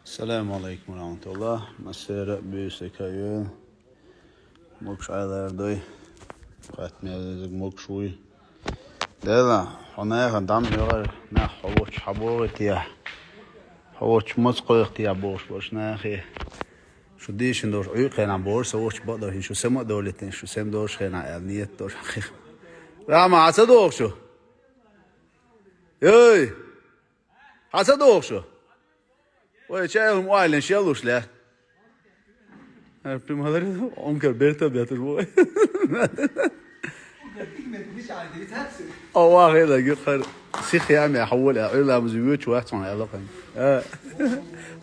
Selamun Aleyküm ve Rahmetullah. Mesele büyüsekayı. Mokş aylarday. Katmiyazık mokşuy. Dela. Ona yakın dam yoğar. Ne havuç habuğu ya. Havuç mutkoyuk ya boş ne ki. Şu dişin doğru uyukayla boş havuç badar. Şu sema doğruletin. Şu sem doğru şeyna el niyet doğru. Rama asa doğru şu. Yoy. Asa doğru şu. Oye, çayalım o ailen şey alışlar. Her primaları onker berta beter bu. Allah هذا يقهر سيخ يعمل يحولها إلى مزيوت واحد صنع علاقة.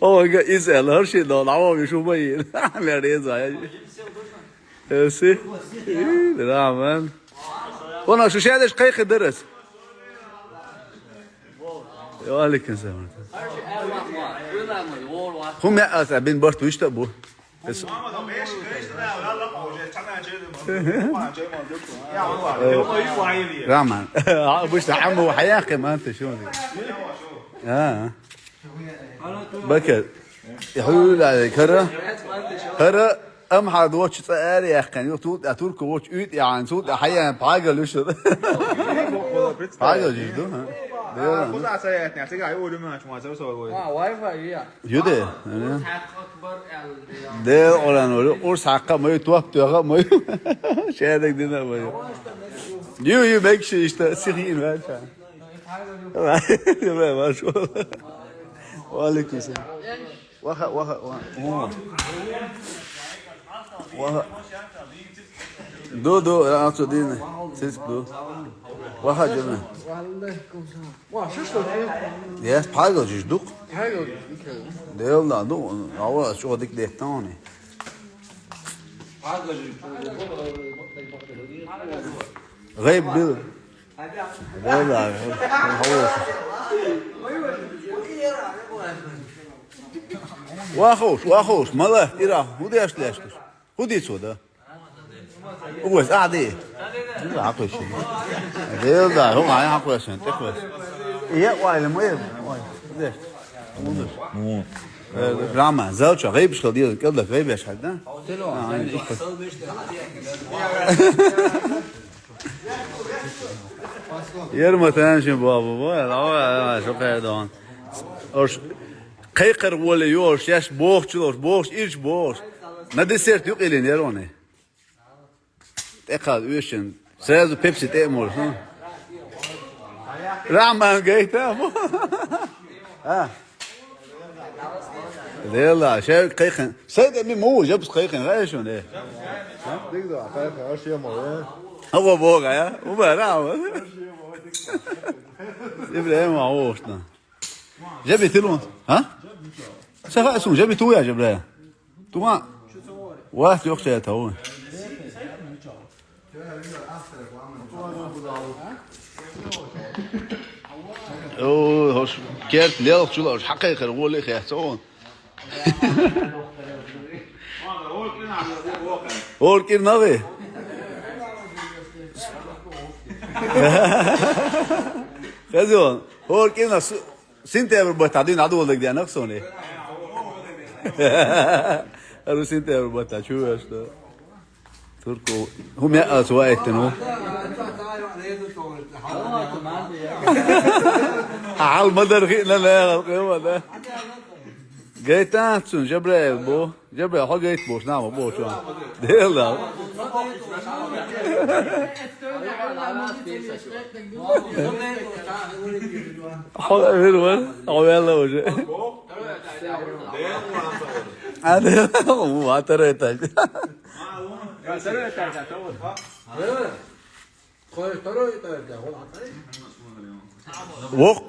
هو يسأل هر شيء ده العوام يشوف بين على ريزة يا سي لا مان وانا شو شادش قيق درس يا عليك انسان هم يا بين برت ويشتبو بس رامان بوش عمو حياقي ما انت شو بكر يحلول على كرة ام حد واتش صار يا اخي يطول اتورك واتش ايت يعني صوت حياه باقه ليش باقه جدو ها不是啊，这呀，这个还有的嘛，从这说过。WiFi ya. يده ده oran or sakka mı tuhaf tuhaf mı şeydek dinler mı you make sure işte sihin ver sen evet var şu aleyküm selam vaha do rahatsız değil ses do vaha canım Wow,是手机。 ya paylaştık 还有 değil la do ama şu dik de tane غيب بيل لا واخوش ماله إيرا هو ده أشلي هو دي سودا هو بس عادي لا عقل شيء ده هو معي عقل عشان تكبر إيه وايد مهم ده مو راما زوجة غيب شو دي كده غيب إيش هذا يرمى تانشين بابا لا شو كيدون أرش قيقر ولا يورش ياش بوخش إيش بوخش ما ديسيرت يقيلين يروني تأخذ ويشن سيرزو بيبسي تأمر راما جيت ها لا شيء قيقن سيد أمي مو جبس قيقن غير شو ده تقدر أعطيك أشياء مرة. هو بوقع يا وبرا إبراهيم عوشنا جابي تلون ها سفا اسمه جابي تو يا جبرايا تو ما واحد يخشى يتهون اوه هوش كيرت ليل شو حقيقة هو اللي يحسون اور كير نوي خزون اور كير سنتير بتعدين عدو لك دي نقصوني قالوا سنتير بتاع شو هذا تركو هم يا سوايتنو على المدر غينا لا هو ده جيتاتسون جبريل بو جبريل هو جيت بوش نعم بوش ديلا هو هو هو يلا وجه هذا هو ترى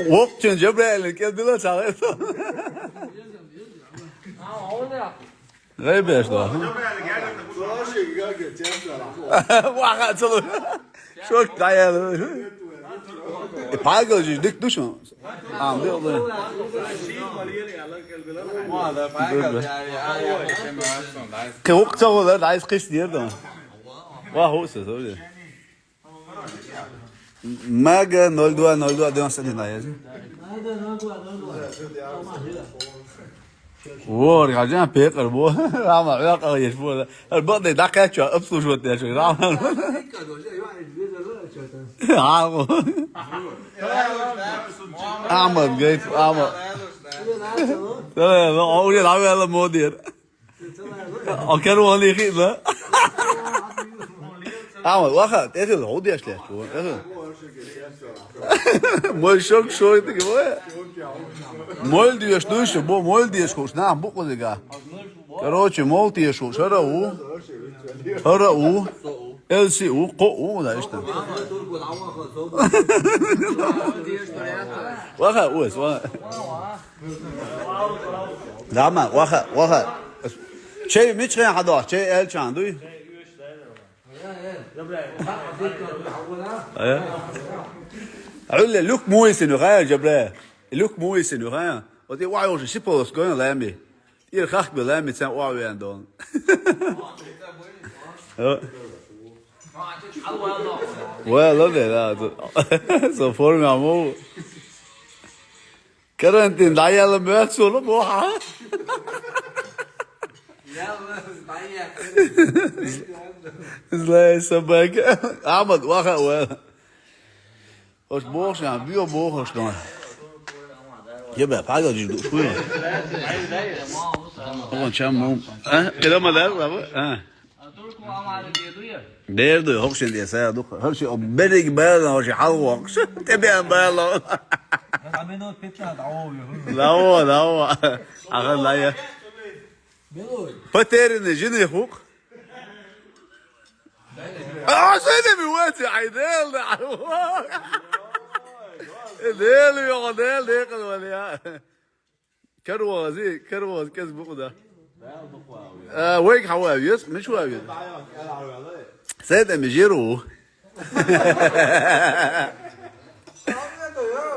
وقت جبريل كده صار غيب ايش ده واحد صلوا شو تعال بايجل ديك دوشون ده والله كوقت هو ده عايز قيس دير ده واه سوسه ماجا 02 02 2 سنه Wow, ga jan peker bo. Rama, ja kan je voor. Het bot de dak het je opstoot wat daar zo Rama. Ja, bo. Ahmed geet, Ahmed. Ja, oh, je nou wel een modier. Al kan wel niet gieten. Ahmed, wacht, dit is hoe die slecht hoor. Mooi şok şoydu ki bu. Mol diyor şu bu mol diyor şu na bu koduga. Короче, mol diyor şu şara u. Hara u. Elsi u ko u da işte. Waha us wa. Dama waha. Şey mi çıkan hada? Şey el çandı. علا لوك مويس انه غير جبراه لوك مويس انه غير ودي واعي وش شيبوس كون لامي يرخخ بلامي تاع واعي عندهم ولا لا سو فورم عمو كرنتين دايا لما سولو بوها زلاي سباك احمد واخا ولا Als morgens aan buur morgens dan. Je bent vaak dat je doet goed. Gewoon chamon. Keda maar daar, hè? Derde, hoogst in die zei toch. Als je op bennig bellen als je halwak. Te ben bellen. Nou. Agan la ya. Pater in de jini hoek. سيدي بواتي عيدال ديل يا ديل ديق ولا كروه زي كروه كذب بقدا ويك حواويس مش حواويس سيدي مجيرو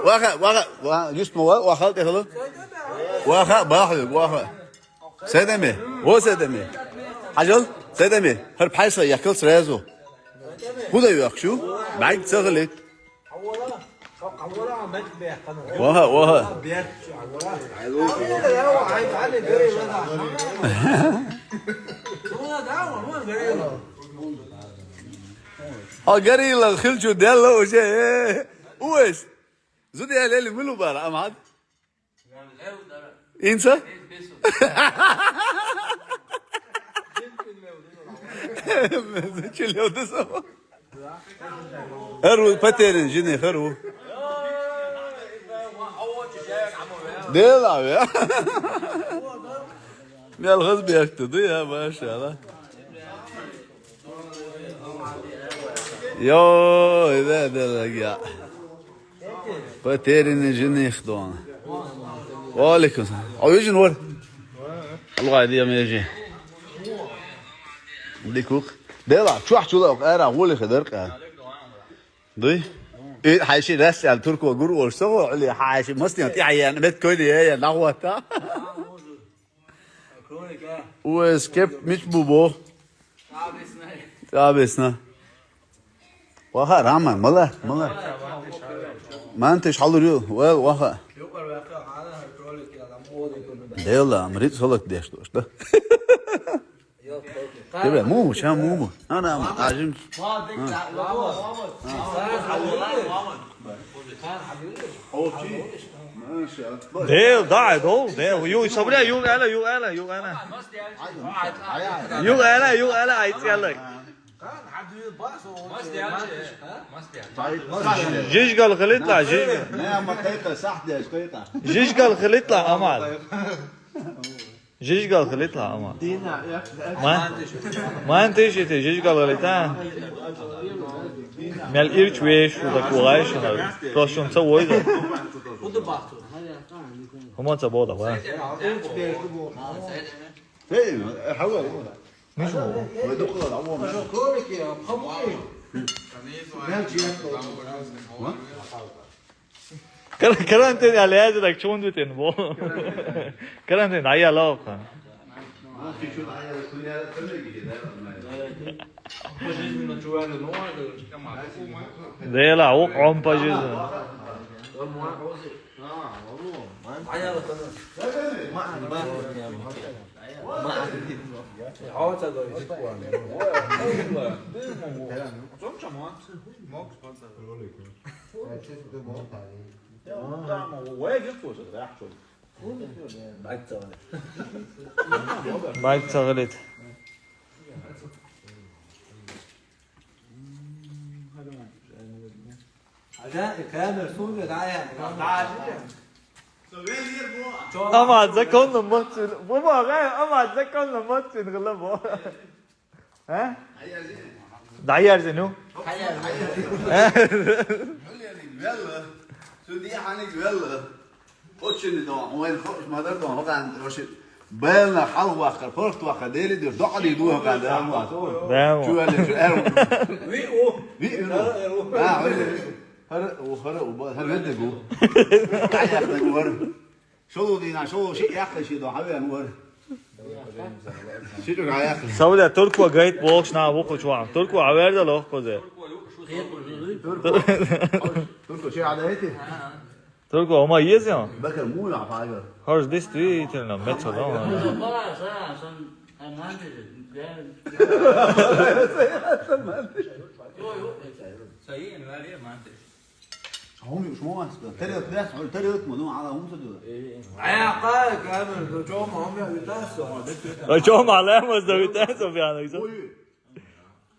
واخا جسمه واخا خلاص واخا باخذ واخا سيدي هو سيدي حجل سيدي هر بحيصة يأكل سرازو هو يأكل شو بعد سغلت وها قريلا الخلشو ديالله وشيء وش زودي يا ليلي ملو بارا أم عاد إنسى Çeliyor da sabah. Heru paterin jini heru. Değil abi ya. Yalğız bir yaktı ya maşallah. Yo ده ya. Paterin jini خدونا. وعليكم السلام. أويجي نور. الله يديم يجي. ليكوك ده شو حشولك أنا أقول خدرك ده إيه حاشي رأس على تركو جرو ورسوا على حاشي مستني تعيان بيت كودي هي نعوتها وسكيب مش بوبو تعبسنا وها راما ملا ما أنتش حلو وها ده لا مريض صلك ديش ده كده مو شام مو انا عاجم ديل ضاع ديل يو صبري يو انا عايز جيش قال خليطلع جيش جيش قال خليطلع امال جيش قال خليطلع امال ما انت ايش جيش قال خليطلع مال ايرش ويش وذاك وغايش بروشون سوي ده هم تبوده وين ايه حول مش هو ودخل العوام كرنت على هذا لك شو ندتن بو كرنت نايا لاقا ده لا هو قام باجي باید تغلید ama zakon maçın bu var ama zakon maçın gıla bu he dayar zenu Şimdi hani güzel. O şimdi de o el hoş madar da o kan roşit. Belna halu vakar, forst vakar deli diyor. Doğali duha kan da ama. Bravo. Şu öyle şu er. Vi o. Ha öyle. Har vedde bu. Ayakta var. Şolu dina şolu şey yaklaşıyor da haber var. Şunu ayak. Savda Turku gayet boş na bu kuçwa. Turku haber de loh koze. Turku şey adayeti. Turku ama yiyiz ya. Bakar mu ya fager. Harç desti iterna metro da. هم مش مو تريت بس تريت مو على هم صدق قال كامل جو ما هم يتاسوا Çok malum da bir tane sofiyanı.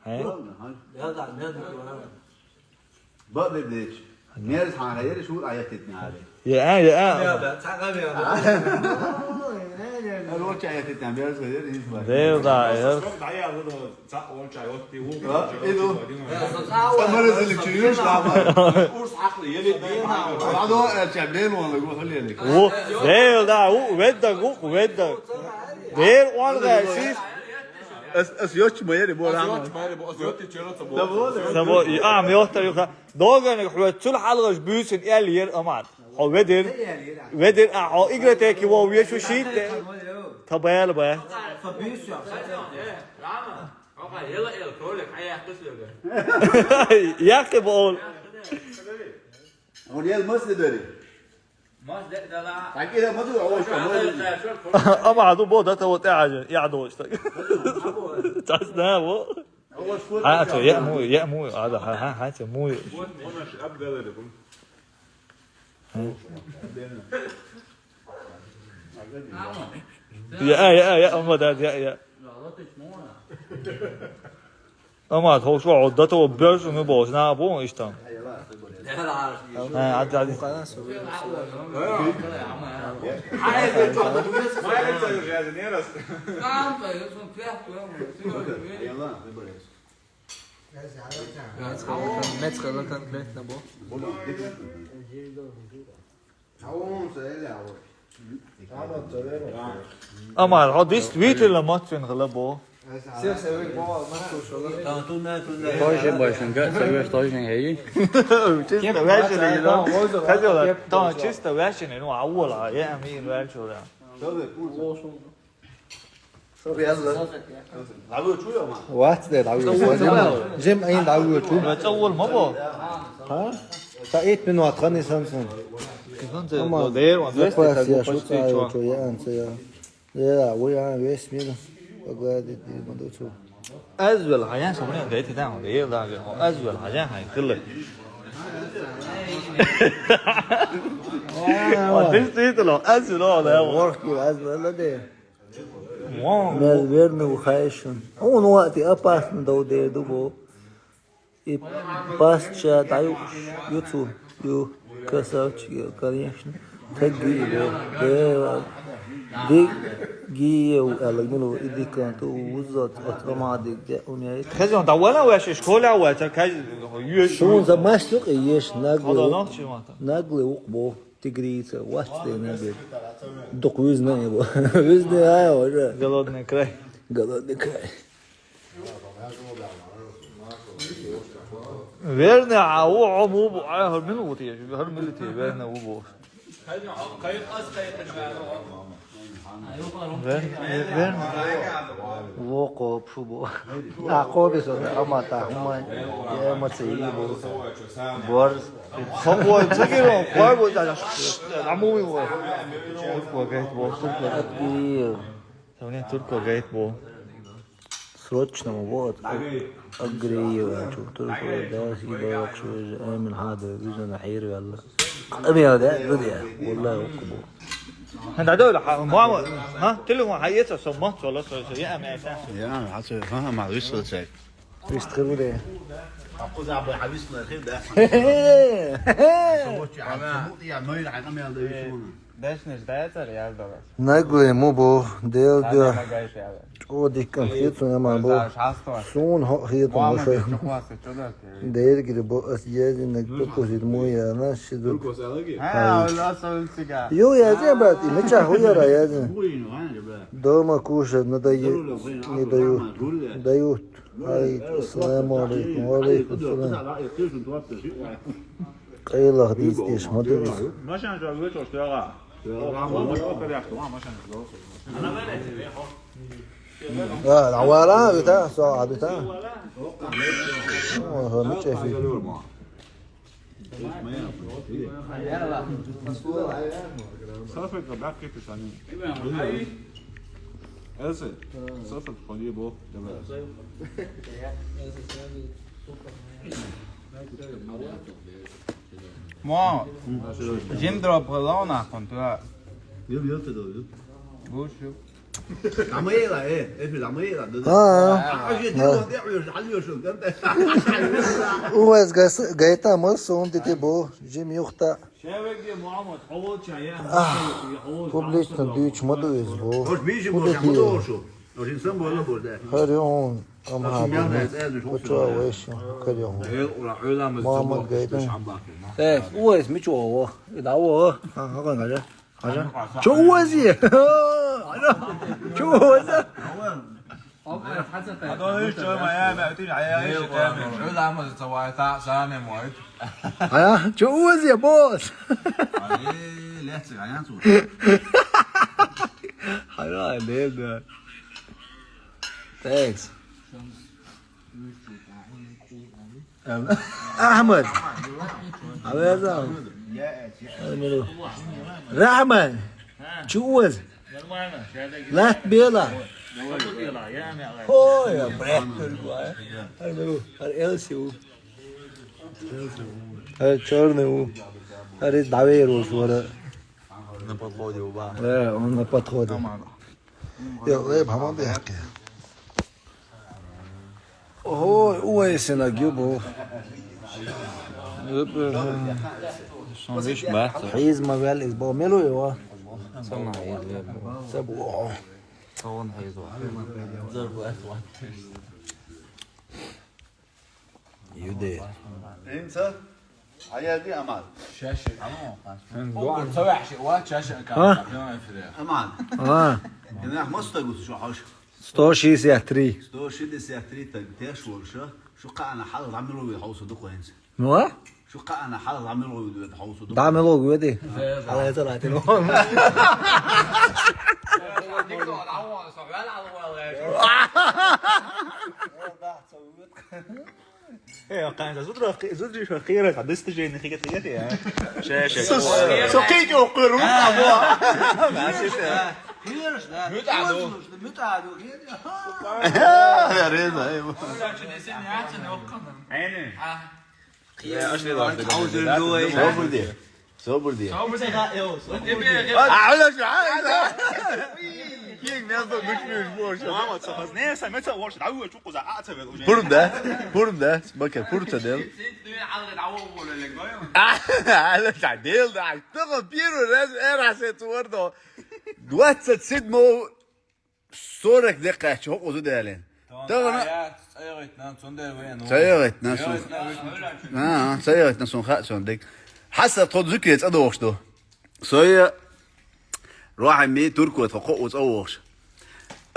He? بقى بديش ميرز حان غير شو آياتنا عليه Ya. الوقت آياتنا ميرز غير إيش بقى Değil da ya. مرز اللي تشيلش لعبة قرص عقلي يلي بعده شابين والله يقول خلي لك O değil da o vedda. Değil o da siz اس يوتش ما يري بول عمل Sabo am yohtar yok. Doğan hüvetul halgaj büyüsün el yer aman. O vedir. Vedir o igrete ki o yeşu şit. Tabayal be. Yakı bol. هو ريال مصر داري بعد كده ما تقول Ama adu bu da tavut ağacı. Yağdı işte. Tasna bu. Ha to ya mu ada ha to mu. Ya ama da ya. Ama hoş var odda to börsünü bozna bu işte. Ha hadi. Ama hadis Twitter'la maçın gıla bu. Taşın başında seviyoruz taşın heyi. Çista versiyonu da. Kaçıyorlar. Tamam çista versiyonu no avula ya mi versiyonu. شوف يلا لعبوا شو يا مان واحد لعبوا جيم أين لعبوا شو Maç avul mu bu? ها تأيت من واتقني سامسون Ama değer var. زكوا سيا شو تايو شو يا أنت يا ويا ويس ميلا بقعد دي مدو شو Azvel hayan sabun da eti tamam değer da. Azvel hayan hay kıllı. Adil titlo azvel o da. ورك يعز ولا ده Wow. مال بيرن وخايشون هون وقتي أباس من دو ده دوبو باس شا تايو يوتيوب يو كسرت كاريشن تجي ده دي جي وقال منو إدي كانت وزت أطرما دي جاوني Kızım da wala wa şkola wa ta kay yüz. شو زمان سوق إيش Hada نقل nakçı mata. نقل وقبو تجريت واحد نقل دقوز نايبو وزني هاي وجا Galad ne kray. قدر دكاي Verne awu amu bu her minuti ya. Her militi verne bu bu. Verne. وقوب شو بو عقوب يسوي أما تاهما يا مسيء بو بورز خبوا تجيرون قاربوا جا نموي بو تركوا جيت بو أكيد ثاني تركوا جيت بو سرچنا مواد أجري وشو تركوا داس يبغى شو من هذا يجون حير ولا أبي هذا بدي والله وقبو هذا دول ما ها تلو حياته سمعت ولا يا ما Ja, had ze van maar wisselen zeg. إيش تقول ده Aku za bij wisselen geef daar. Ja, nooit aan mij al de Dešniš decar, jel da vas? نقول مو بو ديل Sad ده nema gajš jel. شو دي كان خيط ما بو Šastova. سون خيط ما Mama شو bi čukla se čudak. دير كده بو أسياد إنك بتوزيد مو يا ناس شدو Ha, ula sol ciga. يو يا زين بات متى هو يا يا زين goeie nog aan je. دوما كوش ندايو دايوت هاي السلام عليكم وعليكم السلام قيل خديس ديش ما تدري ما شان جو ويت وش تلقى لا العوالة بتاع ساعة بتاع هو مش شايفين صرفت قبلك كيف ثاني Else, صرفت قليل بو Mo, Jim drop lona kontra. Wil te doen. Bushu. Lamela even lamela. اه هو جايتا مصون تبو جيم يختا شابك دي محمد حوض شايان بوبليش تندويتش مدويز بو Hoş bir işim olacak mı doğrusu? O insan böyle burada. هريون ام هابو وتشوا ويش كريون محمد جايتا 네 우에스 미쳐 나와 가가 가자 가자 좋아지 가자 좋아지 هذول ايش ما يا بعتين على ايش تعمل Ula ma zawai ta sane moit. 가야 좋아지 보스 لا تسمع صوت. 하라 내가 ثانكس احمد عبازة رحمن جوز لا تبيلا هو يا بريكتر هلو هالإلسيو هالشارنو هال دعويرو شورا لا أنا بتخودي يا غيب هم بيحكي هو يسنا جيبو Som viš bättre. حيز ما بالي بو ميلو يوا Såna här. سبو Sån här så. يودي انت عيادي امان. Så värst vad chasha kan. امان. اه انا مستقبل شو حوش. ستوشي سياتري ستو شد سياتري تاش ورشه شو قانا حال عملوا يحوسوا دقوا انت. نوا شو قانا حال عملوا يحوسوا دقوا. دعم لوج ودي على طلعت له ايه قاعد زدري شو خيرك عدست جاي خيجت ليتي يا شاشه سو كيك وقرو يا ريزا ايوه. صبر دي. اعلى شو عايز. كيك نازل مش بوش. محمد صفز ناس متى ورش دعوه شو قزعت Purum da, bakın purta del. على تعديل ده تغى بيرو راس ارا ستوردو دوات تسد مو صورك دقة شو قصو دالين تغى سيارة ناس سيارة ناس خاصون ديك حسب تود ذكرت ادوش دو سويا روح مي تركو تقوس اوش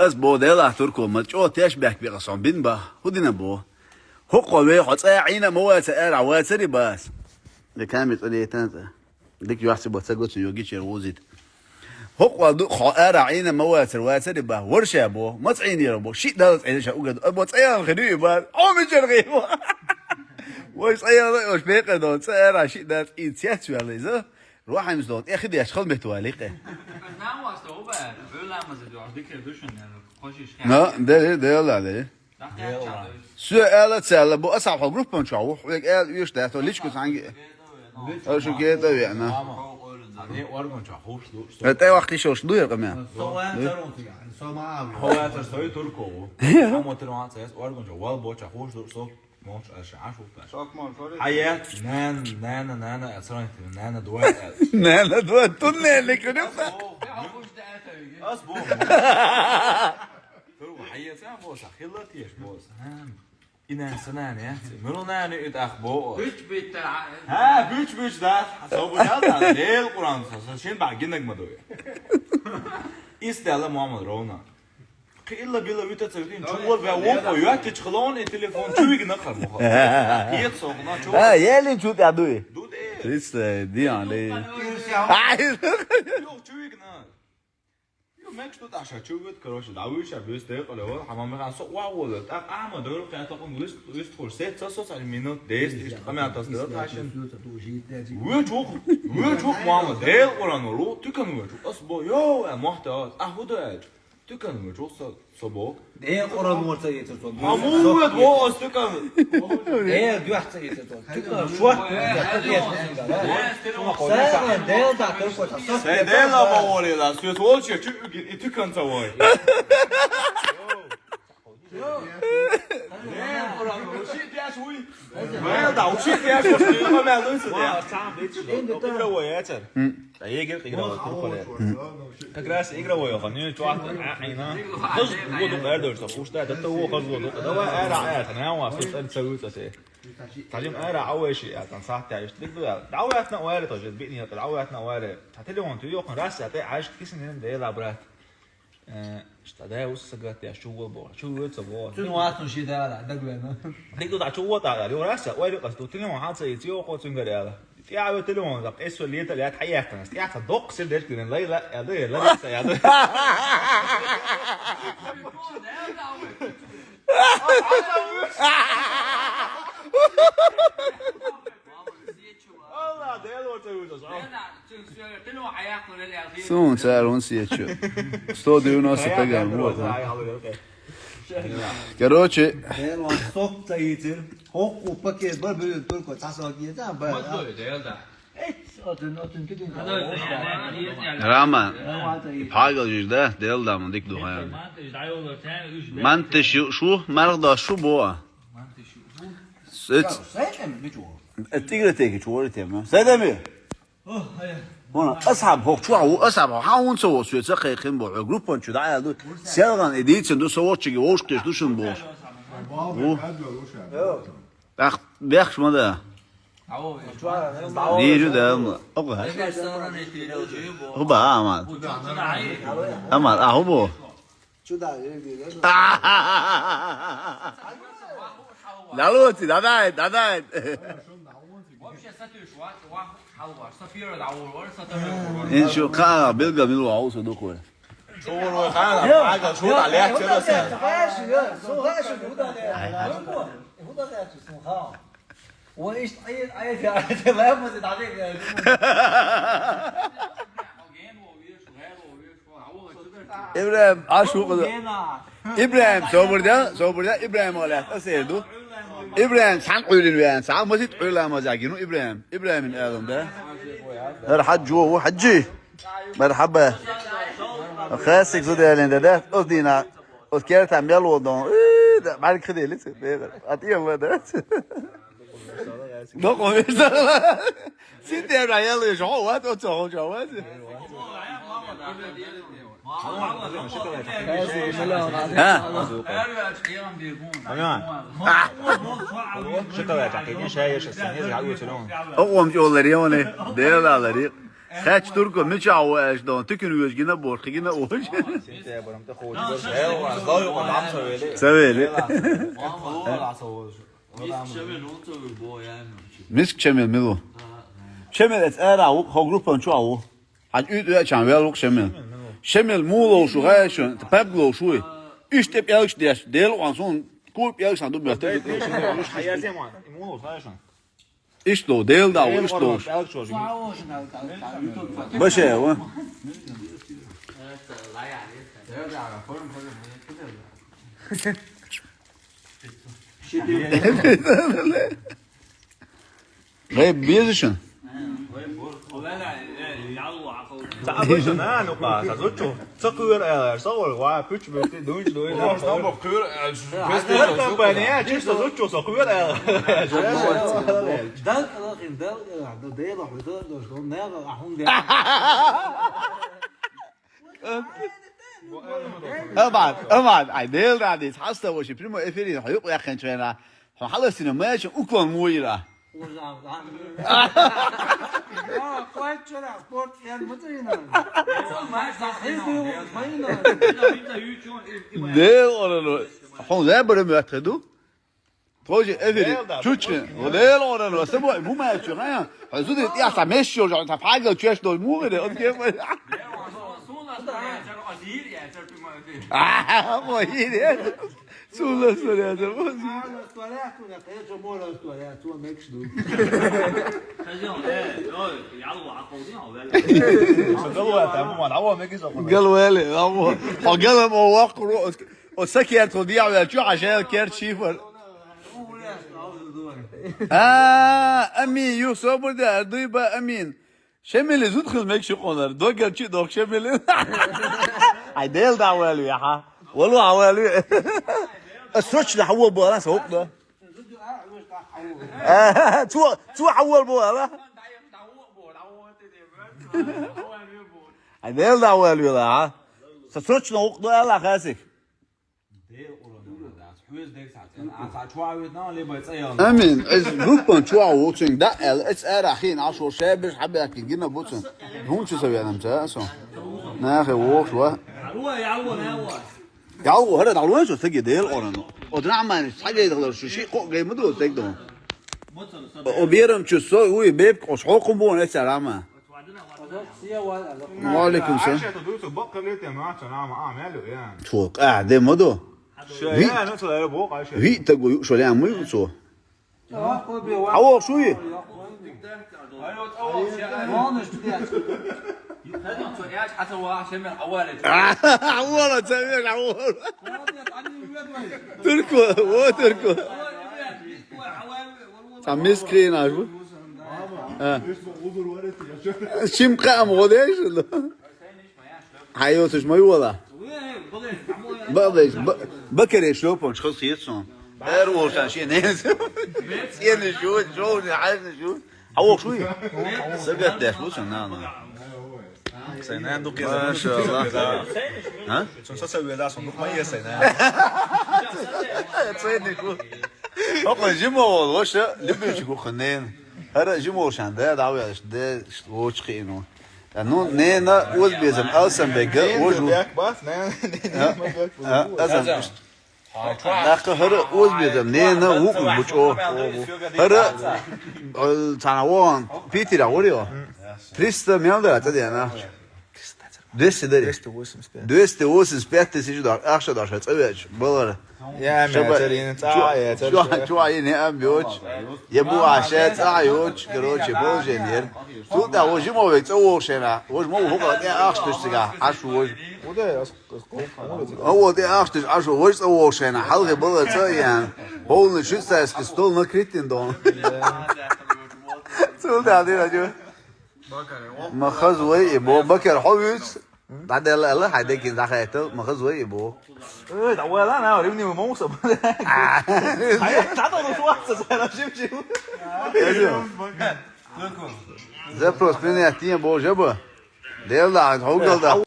اس بوديلا تركو ما تشو تشبه بقصون بين با هدينا بو هو قوي حصاعينا موات ارع واتري باس لكامل قليتان ديك يحسب وتسقط يوجي شروزيت هو دو خائر عينا مواتر واتر به ورشة بو ما تعيني ربو شيء ده تعيني شو قد أبو تعيان خدوي بار عم يجرغي وش تعيان وش بيقدر دون تعير شيء ده إنتيات ولا إذا روح عم يزدون أخذ يشخل متواليقه لا ده يلا ده سؤال تسأل بو أصعب جروب بنشوفه ويك قال يش ده توليش كنت عنجي شو كده يعني هتلاقي وقت يشوش دوير كمان هو ترسوي تركو هم تروان سيس وارجون جو والبو تشوش دو موش عشو حياة نانا أسرائيل نانا دوات نانا دوات توني اللي كنفتا أصبو ترو حياة سام بوس خلتيش بوس إنا سنان يا منو ناني إتأخبو بيتش ده صوب هذا ليه القرآن شين بعجنك مدوي إستعلا محمد رونا إلا بيلا بيتا تسوين شوال بيوقع يأتي تخلون التليفون شوي نقر مخاط هي تصوغنا شو يالي شو تعدوي دود إيه لسه دي عليه يو شوي نقر يو ماكش توت عشان شوي كروش دعويش عبيس تيق ولا هو حمام مخان سوق واو أعمى دورو كان تقوم لست فرصات سوس على المينوت ديس تقوم على تصديرات عشان ويشوف محمد هيل قرآن رو تكن ويشوف أصبو يو محتاج أهوداج تكن ويشوف صبو ايه قرآن مرتا يترتون عمود بو أستكن ايه دو واحد يترتون تكن شو سلام ديل دا تلقوا سيدنا بقولي لا سيطول شيء تكن سوي وشيء شوي ما يدع وشيء شوي ما معلومش ده إقرأ وياتر يجي إقرأ تقول تقرأ إقرأ ويا خنين توعد عينا خذ وضوء قادر تفوش ده تتوه خذ وضوء ده وأرى آيات أنا وافق أن تسوي تسيه تعلم أرى أول شيء كان صح تعيش تقدر دعواتنا وارد تجد بيني دعواتنا وارد هتلي وانت يوقن راس هتلاقي عايش كيسن ده لابرات اشتدى وسجت يا شو بو شو تصبو شنو واسو شي ده دغلنا ديكو دا شو تا يا راسا ويري قصدو تلي ما حاصل يتيو قو تنغري هذا يا تلي ما دق اسو اللي تلي حياتنا يا صدق سير دير كده لا يا ده لا يا ده والله ده لو تقول سون سعرون سيتشو استوديو ناس تجار مو كروتشي ايه صوت تايتر هو باكيت بل تلقوا تاساقيه ده بل راما حاجة جدا ديل دا من ديك دوها من شو مرضى شو بوا التيجر تيجي شو تيجي سيدمي هنا أصعب هو شو هو أصعب هاون سووا شو تسقيخين بوا جروبون شو دعاء دو سيرغان إديتشن دو سووا شيء ووش كيش دوشن بوش بيخش ماذا نيجو ده أوكي هو بقى أمال هو بو لا لوتي دا إن شو كا بيلقى ملو عاوز دوكوه شو هو حاجة شو عليها كده وايش عيط يا ما يفوز عليك إبراهيم عاشو كده إبراهيم صبر ده إبراهيم ولا أسيدو إبراهيم سان قولين ويان سان ما تقول لا ما زاجينو إبراهيم من آدم ده الحج هو حجي مرحبا خاسك زودي لين ده أودينا أذكرت عم يلو دون بعد كده لسه أتيه ما ده نقوم بيشتغل سيدي الرجال يشوفوا وتوه جواز أقوم جولري هوني دير على ريق خاتش تركو مش عواش دون تكنو يجينا بورخ جينا وش سويلي مسك شمل ملو شمل اتقارع هو جروبان شو عو عاد يد كان ويلوك شمل مو لو شو غاي شو تباب لو شوي إيش تبي يالش ديل وانسون كل يالش عندو بيحتاج إيش لو ديل دا وإيش لو باش هو غيب بيزشن تعبش أنا نقطة تزوجه تقول صور وابتش بدون دوي لا Snap op keur. كمبانية جيش تزوجه تقول دل لكن دل ده يروح يدور شلون ناقة أحون ده أمان عيديل رادي تحسه وش بريمو إفري حيوق يا خن شوينا حلص إنه ماشي أكون مويرة قوات شرع قوات يعني متينا ديل أورانو حون ذا بريمو يتخدو توجي إفري تشوتشن وديل أورانو سبوا مو ما يشوف غير حزود يا سامش يو جان تفاجئ تشوش دول مو غير أوكي مو هي سولا سوريا ده قالوا لي قالوا مواقع وسكيت تضيع ولا شو عشان كير شيفر امين يوسف برده ضيبه امين شمل زدخل ميك شو قنر دوغر شي دوغ شمل عيديل دعوالو يا ها والله عوالو السوتش ده حول بولا سوق ده تو حول بولا عيديل دعوالو يا ها السوتش نوق ده لا خاسك امين از بوكن شو ووتشنج ده اتس اراخين 10 شابش حبك جينا بوتشن هون شو سوي انا مساسو ناخي ووك شو ياو هذا دعوه شو تجي ديل اورن ودنا ما حاجه يدخل شو شيء قو جاي مدو تقدم وبيرم شو سوي وي بيب قش حقوق بون السلامه وعليكم السلام شو قاعد مدو في تقول شو لا مو شو أو شوي عوالة تسميك عوالة تركو هو تركو عم مسكين عشو شيم قام غداش حيوتش ما يولا بكري شلوبون شخص يتصون اروح عشان ناس سين شو عايز شو هو شوي سقط ده شو سنان سنان دوك ما شاء الله ها تسوي ذا صندوق ما يسنان تصيدني شو هو جيمو وش لبي شو خنين هذا جيمو شان ده دعوه ده وش خينو لأنه نينا وزبيزم ألسن بيجا وجو بس أزم لكن هذا وزبيزم نينا وقول بتشو هذا تناوان بيتي راوليو تريستا مياندرا تدينا دوست سبيت سيجو دار أخشى دار شت أبيج بالله يا ماترين تا شو عيني أم بيوش يبو عشات عيوش كروش بوجينير تو ده وجه ما بيت أو شنا وجه ما هو قاعد أخشى تشتغل عشو وجه هو ده أخشى عشو وجه أو شنا حلقة بالله تايان هون شو ساس كستول ما كريتين دون تو ده هذي جو ما خزوي يبو بكر حويس بعد الله حدك دخلته ما خزوي يبو دعوة لا أنا أريني موسى تعطوا نصوص أنا شوف زي بروسبيني أتين بو جبه ديلا عند هوجل ده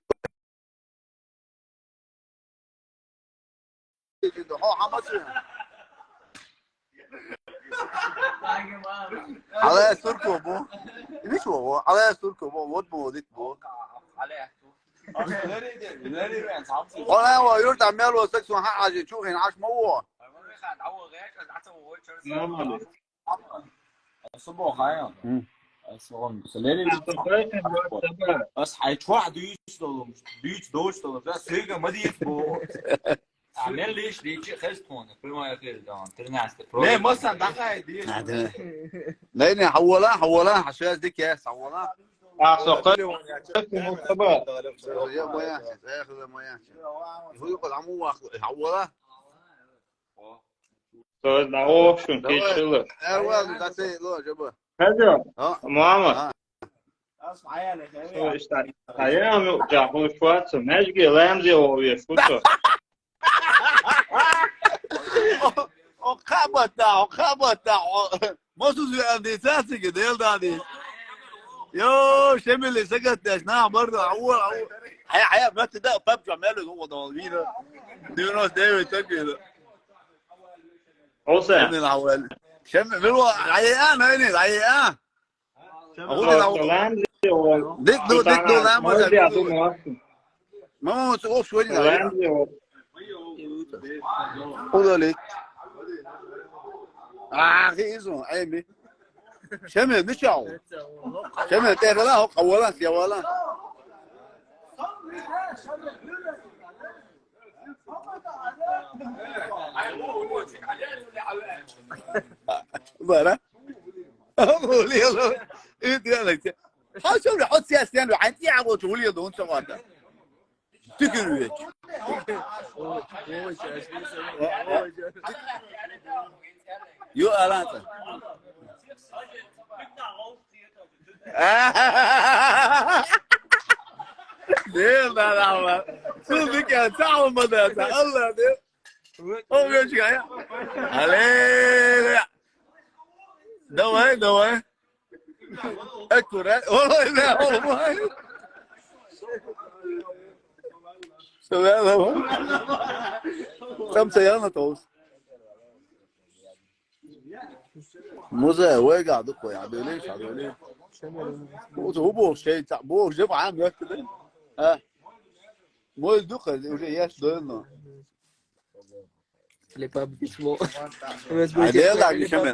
على سركو بو ليش هو على سركو بو ود بو ديت بو والله هو يرد عمال وسكسون حق عشان شو هنا عش موه بس حيتوع ديش دوش ده سيجا ما دي بو عمل ليش ديك خستون prima كده ده ترناست ليه مثلا ده دي لأن حولان حشاش ديك يا حولان سوقت مختبر يا مويا آخر مويا هو يقول عمو حولان Så na option kişiler. أول ده سي لو جبه Hadi ها Muhammed. So işte ayağım Cahu Şuatsı. Mecgi Lemzi oluyor şutu. o kabata Mosu عندي ساسي كده يلا دي يو شمل سكت اجناح برضه عور حياه بس ده فبجع ماله هو ضوالينا دي ناس دايما تكده O sen. من العوال شم ملو عيان هنا عيان اقول Lemzi oluyor. ديك دو لا Mecgi adı Muhammed. ما تقف شويه Lemzi oluyor. قول لي اخي اسمه عيبي شمل مشاو شمل تغلا هو قولان سيوالان بارا قول يلا انت يلا حاول نحط سياسيين وعندي عبو تقول دون سواتا تكنويك يو ألانتا ديل ده لا صدق يا تعال مدرسة الله ديل هو بيجي يا عليه دواء أكبر والله لا والله سبحان الله كم سيارة توصل موزة واقع دقة يعني ليش هو بوش شيء بوش جاب عام يكتب ها مو دقة وجه ياش دولنا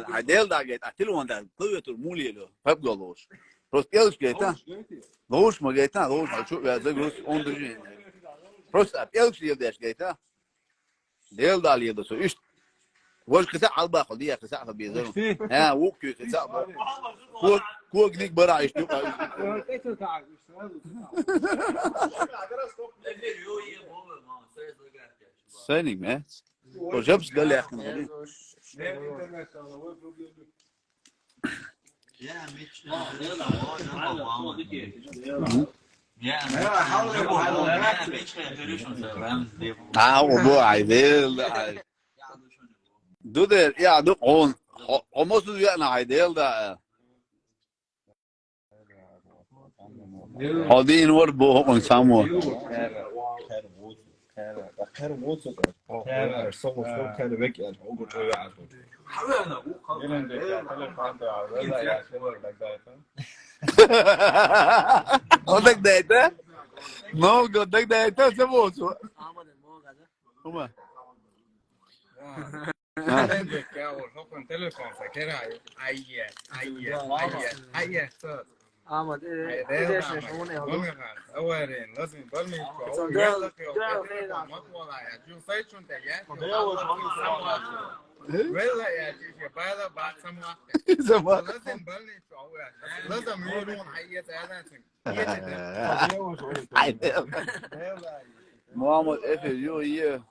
عديل دا جيت أتلو عند قوية المولي له فبقولوش بس يلش جيتا لوش ما جيتا لوش شو يا زي لوش أندرجين بس يلش يلداش جيتا ديل دا ليه ده إيش وش قطع على باخذ دي قطع فبيزرون ها وكي قطع كوك نيك برا ايش سينيك ما وجبس قال لي اخي هو عايديل دودر يا دوق هون almost يعني عايديل ده هادين ور بو هون سامو عندك داتا نو عندك داتا سموسو هما تليفون فاكرها اي احمد ايش شلون اولين لازم يضل ولا يا شيخ بعد سمع لازم بلني لازم يقولون حي محمد اف يو